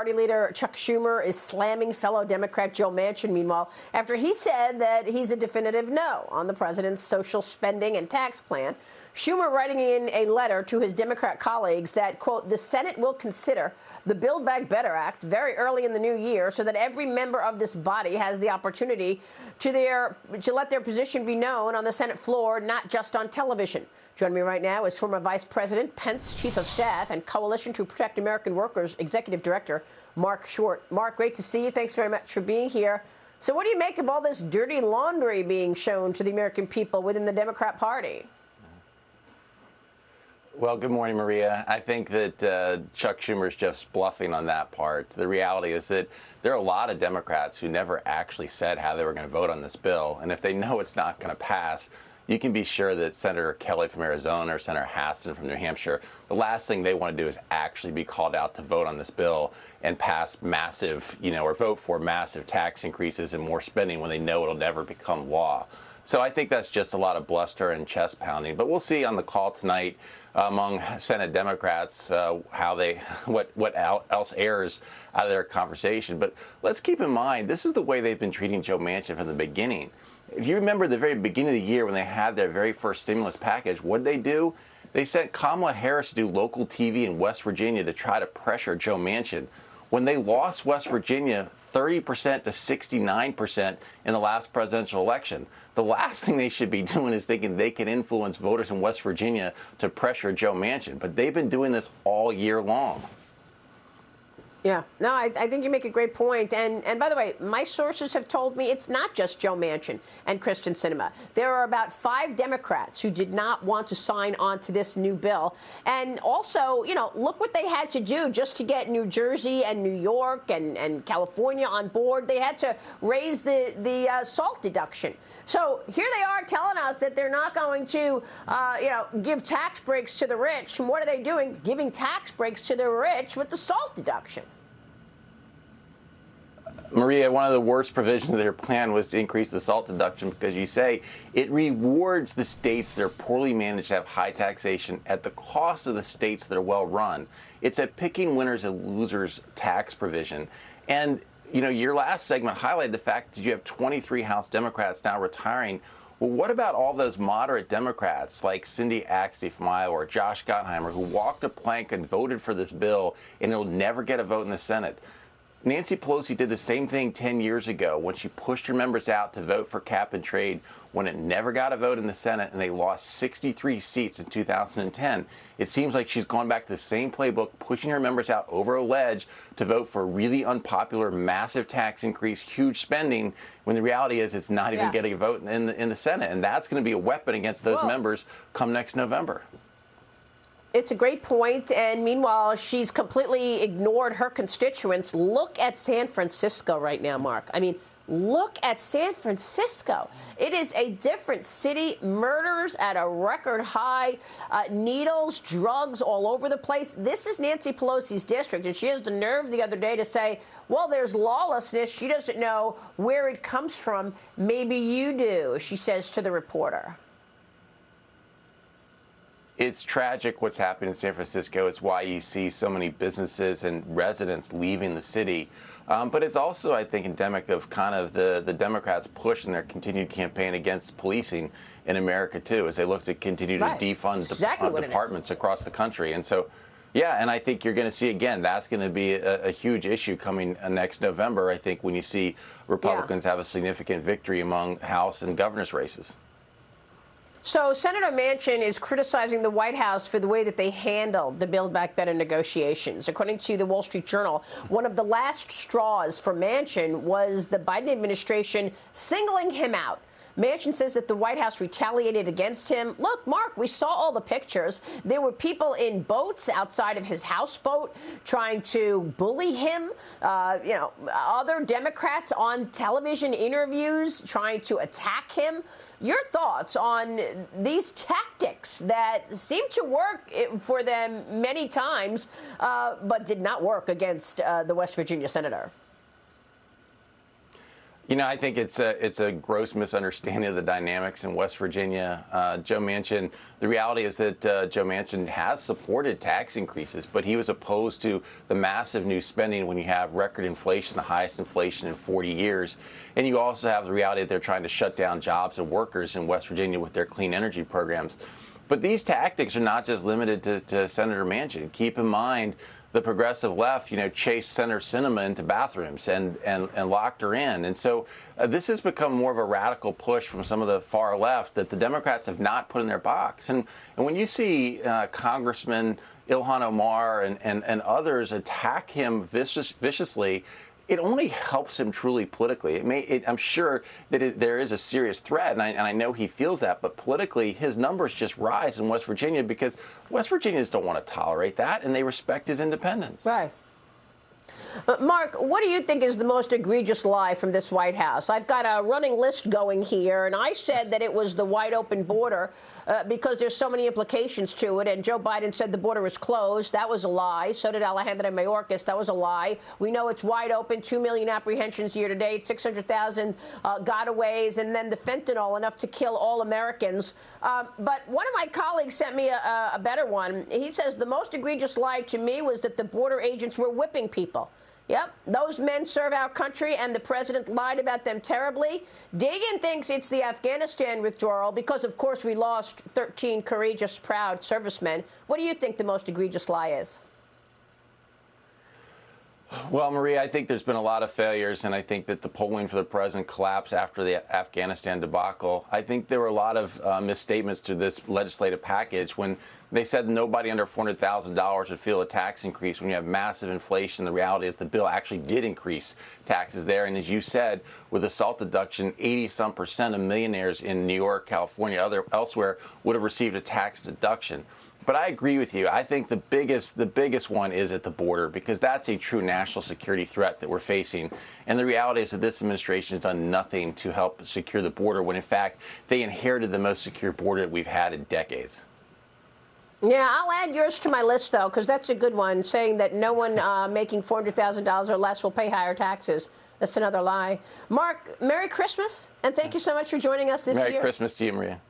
Party leader Chuck Schumer is slamming fellow Democrat Joe Manchin, meanwhile, after he said that he's a definitive no on the president's social spending and tax plan. Schumer writing in a letter to his Democrat colleagues that, quote, the Senate will consider the Build Back Better Act very early in the new year so that every member of this body has the opportunity to let their position be known on the Senate floor, not just on television. Joining me right now is former Vice President, Pence Chief of Staff, and Coalition to Protect American Workers Executive Director, Marc Short. Marc, great to see you. Thanks very much for being here. So what do you make of all this dirty laundry being shown to the American people within the Democrat Party? Well, good morning, Maria. I think that Chuck Schumer is just bluffing on that part. The reality is that there are a lot of Democrats who never actually said how they were going to vote on this bill. And if they know it's not going to pass, you can be sure that Senator Kelly from Arizona or Senator Hassan from New Hampshire, the last thing they want to do is actually be called out to vote on this bill and pass massive, or vote for massive tax increases and more spending when they know it'll never become law. So I think that's just a lot of bluster and chest pounding. But we'll see on the call tonight among Senate Democrats what else airs out of their conversation. But let's keep in mind, this is the way they've been treating Joe Manchin from the beginning. If you remember the very beginning of the year when they had their very first stimulus package, what did they do? They sent Kamala Harris to do local TV in West Virginia to try to pressure Joe Manchin. When they lost West Virginia 30% to 69% in the last presidential election, the last thing they should be doing is thinking they can influence voters in West Virginia to pressure Joe Manchin. But they've been doing this all year long. Yeah, no, I think you make a great point. And by the way, my sources have told me it's not just Joe Manchin and Kristen Sinema. There are about 5 Democrats who did not want to sign on to this new bill. And also, look what they had to do just to get New Jersey and New York and California on board. They had to raise the SALT deduction. So here they are telling us that they're not going to, give tax breaks to the rich. And what are they doing? Giving tax breaks to the rich with the SALT deduction. Maria, one of the worst provisions of their plan was to increase the SALT deduction because you say it rewards the states that are poorly managed to have high taxation at the cost of the states that are well run. It's a picking winners and losers tax provision. And, your last segment highlighted the fact that you have 23 House Democrats now retiring. Well, what about all those moderate Democrats like Cindy Axie from Iowa or Josh Gottheimer who walked a plank and voted for this bill and it'll never get a vote in the Senate? Nancy Pelosi did the same thing 10 years ago when she pushed her members out to vote for cap and trade when it never got a vote in the Senate and they lost 63 seats in 2010. It seems like she's gone back to the same playbook, pushing her members out over a ledge to vote for a really unpopular, massive tax increase, huge spending, when the reality is it's not even getting a vote in the Senate. And that's going to be a weapon against those members come next November. It's a great point, and meanwhile, she's completely ignored her constituents. Look at San Francisco right now, Marc. I mean, look at San Francisco. It is a different city. Murders at a record high, needles, drugs all over the place. This is Nancy Pelosi's district, and she has the nerve the other day to say, well, there's lawlessness. She doesn't know where it comes from. Maybe you do, she says to the reporter. It's tragic what's happening in San Francisco. It's why you see so many businesses and residents leaving the city. But it's also, I think, endemic of kind of the Democrats' push in their continued campaign against policing in America, too, as they look to continue to defund departments across the country. And so, and I think you're going to see, again, that's going to be a huge issue coming next November, I think, when you see Republicans have a significant victory among House and governor's races. So Senator Manchin is criticizing the White House for the way that they handled the Build Back Better negotiations. According to the Wall Street Journal, one of the last straws for Manchin was the Biden administration singling him out. Manchin says that the White House retaliated against him. Look, Marc, we saw all the pictures. There were people in boats outside of his houseboat trying to bully him. Other Democrats on television interviews trying to attack him. Your thoughts on these tactics that seem to work for them many times, but did not work against the West Virginia senator? You know, I think it's a gross misunderstanding of the dynamics in West Virginia. Joe Manchin, the reality is that Joe Manchin has supported tax increases, but he was opposed to the massive new spending when you have record inflation, the highest inflation in 40 years. And you also have the reality that they're trying to shut down jobs and workers in West Virginia with their clean energy programs. But these tactics are not just limited to Senator Manchin. Keep in mind, the progressive left, chased Senator Sinema into bathrooms and locked her in. And so this has become more of a radical push from some of the far left that the Democrats have not put in their box. And when you see Congressman Ilhan Omar and others attack him viciously, it only helps him truly politically. I'm sure that there is a serious threat, and I know he feels that, but politically, his numbers just rise in West Virginia because West Virginians don't want to tolerate that, and they respect his independence. Right. Mark, what do you think is the most egregious lie from this White House? I've got a running list going here, and I said that it was the wide open border because there's so many implications to it. And Joe Biden said the border is closed. That was a lie. So did Alejandro Mayorkas. That was a lie. We know it's wide open. 2 million apprehensions year to date, 600,000 gotaways, and then the fentanyl, enough to kill all Americans. But one of my colleagues sent me a better one. He says the most egregious lie to me was that the border agents were whipping people. Yep, those men serve our country, and the president lied about them terribly. Dagan thinks it's the Afghanistan withdrawal because, of course, we lost 13 courageous, proud servicemen. What do you think the most egregious lie is? Well, Maria, I think there's been a lot of failures, and I think that the polling for the president collapsed after the Afghanistan debacle. I think there were a lot of misstatements to this legislative package when they said nobody under $400,000 would feel a tax increase. When you have massive inflation, the reality is the bill actually did increase taxes there. And as you said, with the SALT deduction, 80-some% of millionaires in New York, California, elsewhere would have received a tax deduction. But I agree with you. I think the biggest one is at the border, because that's a true national security threat that we're facing. And the reality is that this administration has done nothing to help secure the border when, in fact, they inherited the most secure border that we've had in decades. Yeah, I'll add yours to my list, though, because that's a good one, saying that no one making $400,000 or less will pay higher taxes. That's another lie. Mark, Merry Christmas, and thank you so much for joining us this year. Merry Christmas to you, Maria.